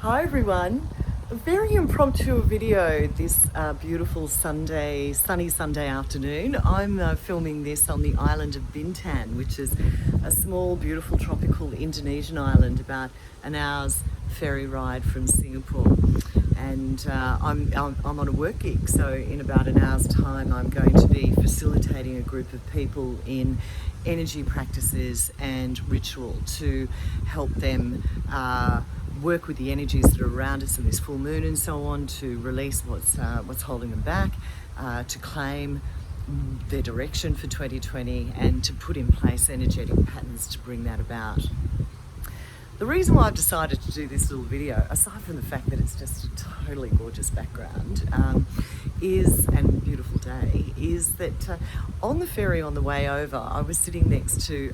Hi everyone. A very impromptu video this beautiful sunny Sunday afternoon. I'm filming this on the island of Bintan, which is a small, beautiful tropical Indonesian island about an hour's ferry ride from Singapore. And I'm on a work gig, so in about an hour's time I'm going to be facilitating a group of people in energy practices and ritual to help them work with the energies that are around us in this full moon and so on, to release what's holding them back, to claim their direction for 2020 and to put in place energetic patterns to bring that about. The reason why I've decided to do this little video, aside from the fact that it's just a totally gorgeous background, and beautiful day, is that on the ferry on the way over, I was sitting next to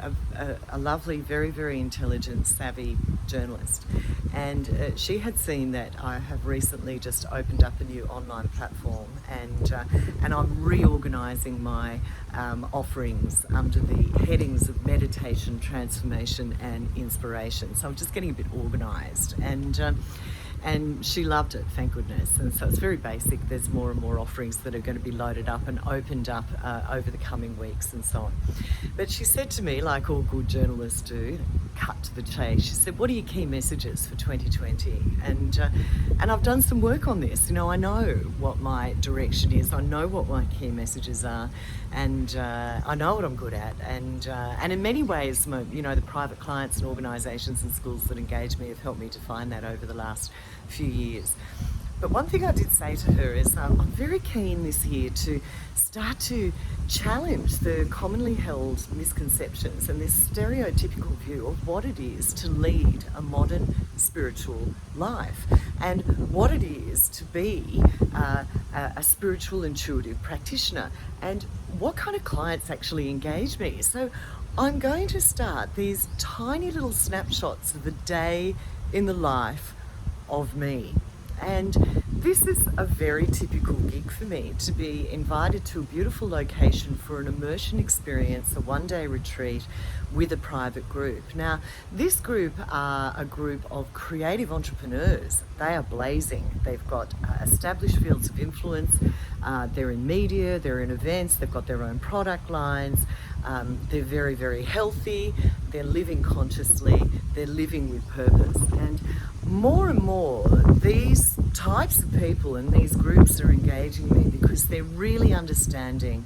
a lovely, very, very intelligent, savvy journalist. And she had seen that I have recently just opened up a new online platform, and I'm reorganising my offerings under the headings of meditation, transformation and inspiration. So I'm just getting a bit organised, and she loved it, thank goodness. And so it's very basic. There's more and more offerings that are going to be loaded up and opened up over the coming weeks and so on. But she said to me, like all good journalists do, cut to the chase, she said, what are your key messages for 2020? And I've done some work on this. You know, I know what my direction is. I know what my key messages are, and I know what I'm good at. And in many ways, the private clients and organisations and schools that engage me have helped me define that over the last few years. But one thing I did say to her is I'm very keen this year to start to challenge the commonly held misconceptions and this stereotypical view of what it is to lead a modern spiritual life and what it is to be a spiritual intuitive practitioner and what kind of clients actually engage me. So I'm going to start these tiny little snapshots of a day in the life of me. And this is a very typical gig for me, to be invited to a beautiful location for an immersion experience, a one-day retreat with a private group. Now, this group are a group of creative entrepreneurs. They are blazing. They've got established fields of influence. They're in media, they're in events, they've got their own product lines. They're very, very healthy. They're living consciously. They're living with purpose. And more, these types of people and these groups are engaging me because they're really understanding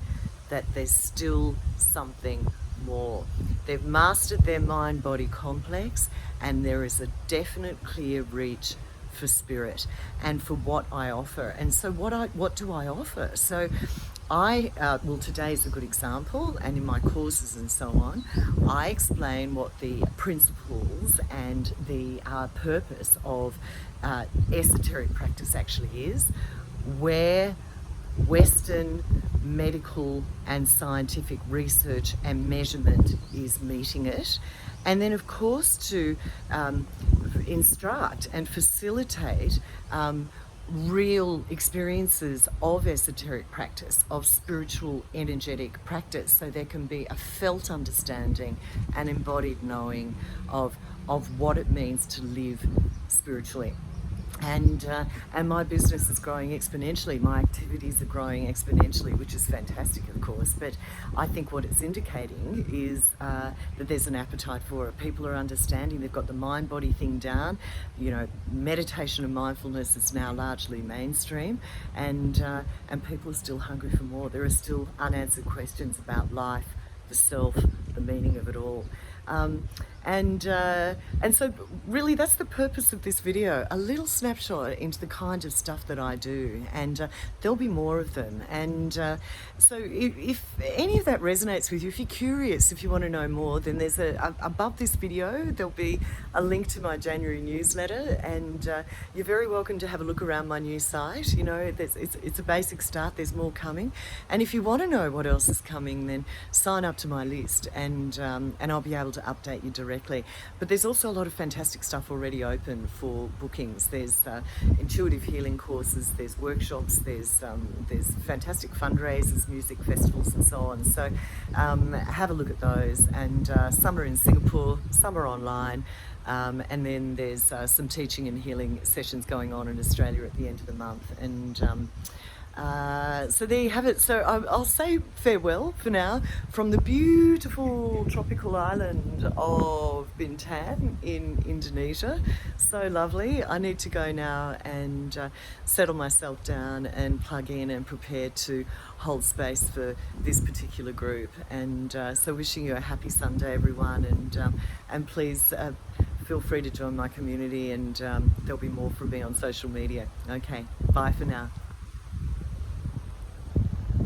that there's still something more. They've mastered their mind-body complex, and there is a definite clear reach for spirit and for what I offer. And so what do I offer? So today is a good example, and in my courses and so on, I explain what the principles and the purpose of esoteric practice actually is, where Western medical and scientific research and measurement is meeting it, and then of course to instruct and facilitate real experiences of esoteric practice, of spiritual energetic practice, so there can be a felt understanding and embodied knowing of what it means to live spiritually. And my business is growing exponentially. My activities are growing exponentially, which is fantastic, of course. But I think what it's indicating is that there's an appetite for it. People are understanding. They've got the mind-body thing down. You know, meditation and mindfulness is now largely mainstream, and people are still hungry for more. There are still unanswered questions about life, the self, the meaning of it all. And so really that's the purpose of this video, a little snapshot into the kind of stuff that I do, and there'll be more of them. And so if any of that resonates with you, if you're curious, if you want to know more, then there's above this video there'll be a link to my January newsletter, and you're very welcome to have a look around my new site. You know, it's a basic start, there's more coming, and if you want to know what else is coming, then sign up to my list, and I'll be able to update you directly directly. But there's also a lot of fantastic stuff already open for bookings. There's intuitive healing courses, there's workshops, there's fantastic fundraisers, music festivals and so on. So have a look at those. And some are in Singapore, some are online. And then there's some teaching and healing sessions going on in Australia at the end of the month. And so there you have it. So I'll say farewell for now from the beautiful tropical island of Bintan in Indonesia. So lovely. I need to go now and settle myself down and plug in and prepare to hold space for this particular group. And so wishing you a happy Sunday, everyone. And please feel free to join my community, and there'll be more from me on social media. Okay, bye for now.